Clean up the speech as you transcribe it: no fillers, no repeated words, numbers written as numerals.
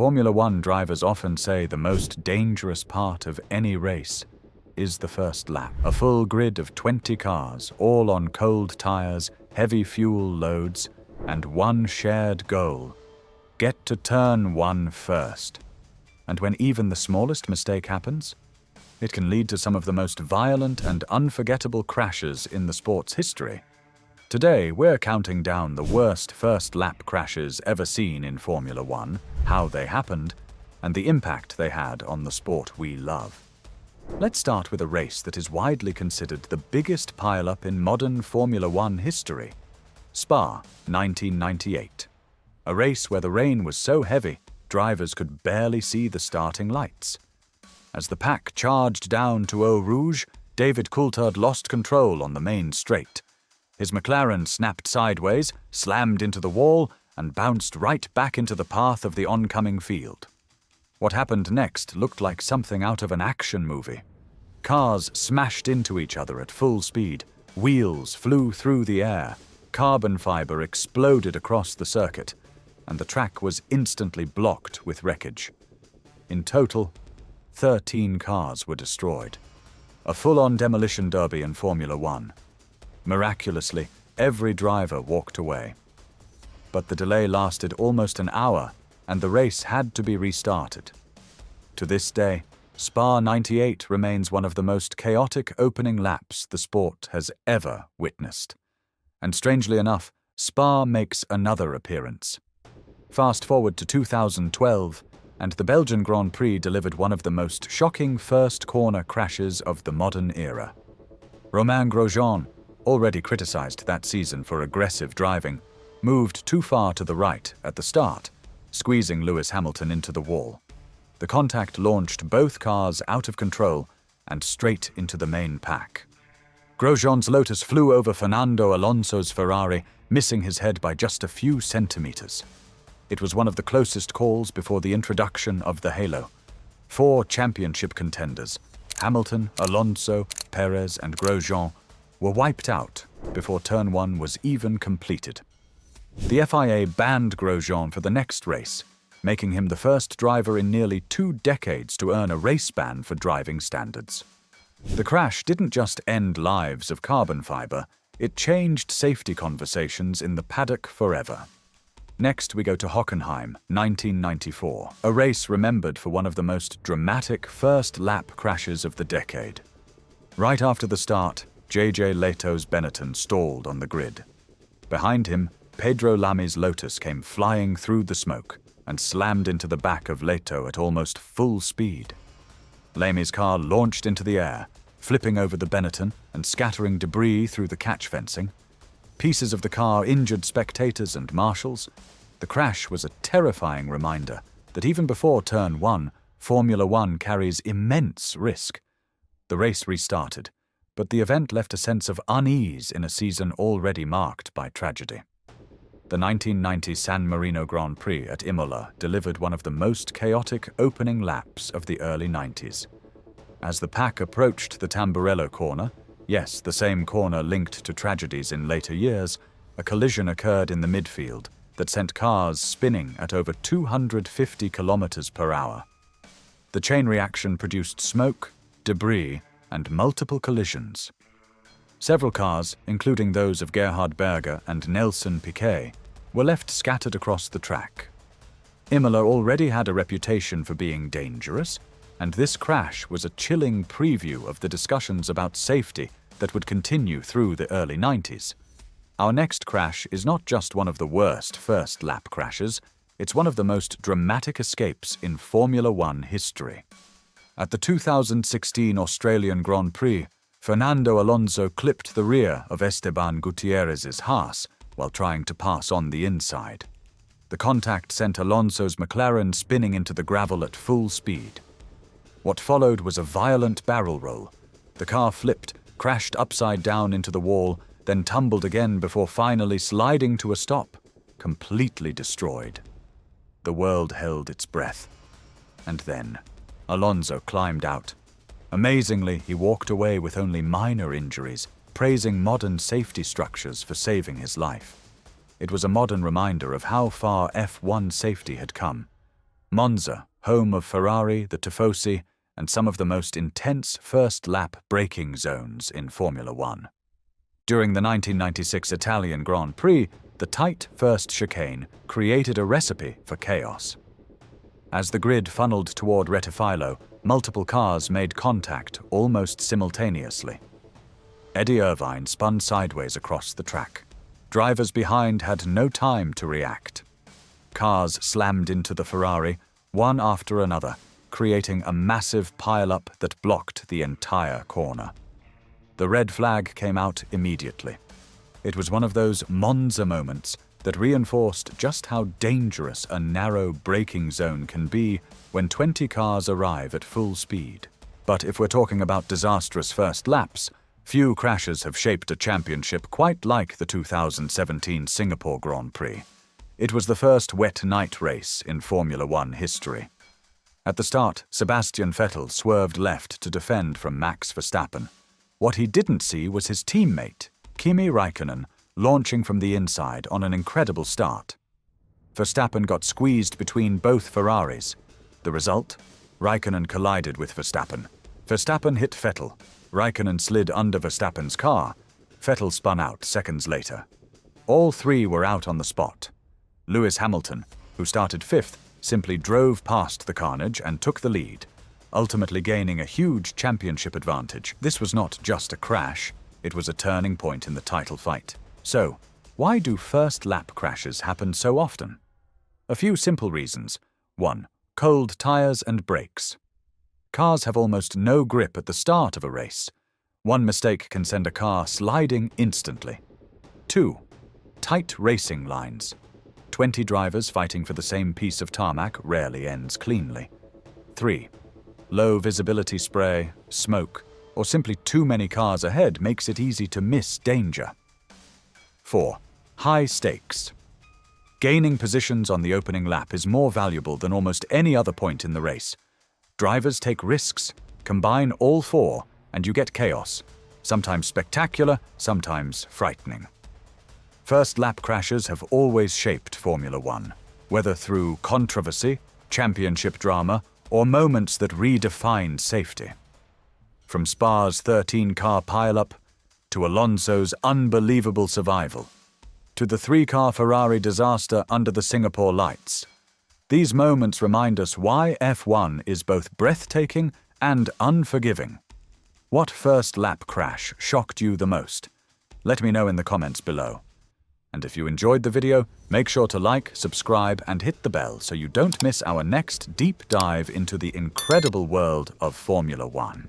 Formula One drivers often say the most dangerous part of any race is the first lap. A full grid of 20 cars, all on cold tires, heavy fuel loads, and one shared goal: get to turn one first. And when even the smallest mistake happens, it can lead to some of the most violent and unforgettable crashes in the sport's history. Today, we're counting down the worst first-lap crashes ever seen in Formula One, how they happened, and the impact they had on the sport we love. Let's start with a race that is widely considered the biggest pileup in modern Formula One history: Spa, 1998. A race where the rain was so heavy, drivers could barely see the starting lights. As the pack charged down to Eau Rouge, David Coulthard lost control on the main straight. His McLaren snapped sideways, slammed into the wall, and bounced right back into the path of the oncoming field. What happened next looked like something out of an action movie. Cars smashed into each other at full speed, wheels flew through the air, carbon fiber exploded across the circuit, and the track was instantly blocked with wreckage. In total, 13 cars were destroyed. A full-on demolition derby in Formula One. Miraculously, every driver walked away. But the delay lasted almost an hour, and the race had to be restarted. To this day, Spa 98 remains one of the most chaotic opening laps the sport has ever witnessed. And strangely enough, Spa makes another appearance. Fast forward to 2012, and the Belgian Grand Prix delivered one of the most shocking first corner crashes of the modern era. Romain Grosjean, already criticized that season for aggressive driving, moved too far to the right at the start, squeezing Lewis Hamilton into the wall. The contact launched both cars out of control and straight into the main pack. Grosjean's Lotus flew over Fernando Alonso's Ferrari, missing his head by just a few centimeters. It was one of the closest calls before the introduction of the halo. 4 championship contenders, Hamilton, Alonso, Perez, and Grosjean, were wiped out before Turn 1 was even completed. The FIA banned Grosjean for the next race, making him the first driver in nearly 2 decades to earn a race ban for driving standards. The crash didn't just end lives of carbon fiber, it changed safety conversations in the paddock forever. Next, we go to Hockenheim, 1994, a race remembered for one of the most dramatic first-lap crashes of the decade. Right after the start, JJ Leto's Benetton stalled on the grid. Behind him, Pedro Lami's Lotus came flying through the smoke and slammed into the back of Leto at almost full speed. Lami's car launched into the air, flipping over the Benetton and scattering debris through the catch fencing. Pieces of the car injured spectators and marshals. The crash was a terrifying reminder that even before Turn 1, Formula One carries immense risk. The race restarted, but the event left a sense of unease in a season already marked by tragedy. The 1990 San Marino Grand Prix at Imola delivered one of the most chaotic opening laps of the early 90s. As the pack approached the Tamburello corner, yes, the same corner linked to tragedies in later years, a collision occurred in the midfield that sent cars spinning at over 250 kilometers per hour. The chain reaction produced smoke, debris, and multiple collisions. Several cars, including those of Gerhard Berger and Nelson Piquet, were left scattered across the track. Imola already had a reputation for being dangerous, and this crash was a chilling preview of the discussions about safety that would continue through the early 90s. Our next crash is not just one of the worst first-lap crashes, it's one of the most dramatic escapes in Formula One history. At the 2016 Australian Grand Prix, Fernando Alonso clipped the rear of Esteban Gutierrez's Haas while trying to pass on the inside. The contact sent Alonso's McLaren spinning into the gravel at full speed. What followed was a violent barrel roll. The car flipped, crashed upside down into the wall, then tumbled again before finally sliding to a stop, completely destroyed. The world held its breath. And then, Alonso climbed out. Amazingly, he walked away with only minor injuries, praising modern safety structures for saving his life. It was a modern reminder of how far F1 safety had come. Monza, home of Ferrari, the Tifosi, and some of the most intense first-lap braking zones in Formula One. During the 1996 Italian Grand Prix, the tight first chicane created a recipe for chaos. As the grid funneled toward Rettifilo, multiple cars made contact almost simultaneously. Eddie Irvine spun sideways across the track. Drivers behind had no time to react. Cars slammed into the Ferrari, one after another, creating a massive pile-up that blocked the entire corner. The red flag came out immediately. It was one of those Monza moments that reinforced just how dangerous a narrow braking zone can be when 20 cars arrive at full speed. But if we're talking about disastrous first laps, few crashes have shaped a championship quite like the 2017 Singapore Grand Prix. It was the first wet night race in Formula One history. At the start, Sebastian Vettel swerved left to defend from Max Verstappen. What he didn't see was his teammate, Kimi Räikkönen, launching from the inside on an incredible start. Verstappen got squeezed between both Ferraris. The result? Räikkönen collided with Verstappen. Verstappen hit Vettel. Räikkönen slid under Verstappen's car. Vettel spun out seconds later. All three were out on the spot. Lewis Hamilton, who started fifth, simply drove past the carnage and took the lead, ultimately gaining a huge championship advantage. This was not just a crash, it was a turning point in the title fight. So, why do first-lap crashes happen so often? A few simple reasons. 1. Cold tires and brakes. Cars have almost no grip at the start of a race. One mistake can send a car sliding instantly. 2. Tight racing lines. 20 drivers fighting for the same piece of tarmac rarely ends cleanly. 3. Low visibility spray, smoke, or simply too many cars ahead makes it easy to miss danger. 4. High stakes. Gaining positions on the opening lap is more valuable than almost any other point in the race. Drivers take risks, combine all four, and you get chaos, sometimes spectacular, sometimes frightening. First-lap crashes have always shaped Formula One, whether through controversy, championship drama, or moments that redefined safety. From Spa's 13-car pileup, to Alonso's unbelievable survival, to the 3-car Ferrari disaster under the Singapore lights. These moments remind us why F1 is both breathtaking and unforgiving. What first-lap crash shocked you the most? Let me know in the comments below. And if you enjoyed the video, make sure to like, subscribe, and hit the bell so you don't miss our next deep dive into the incredible world of Formula One.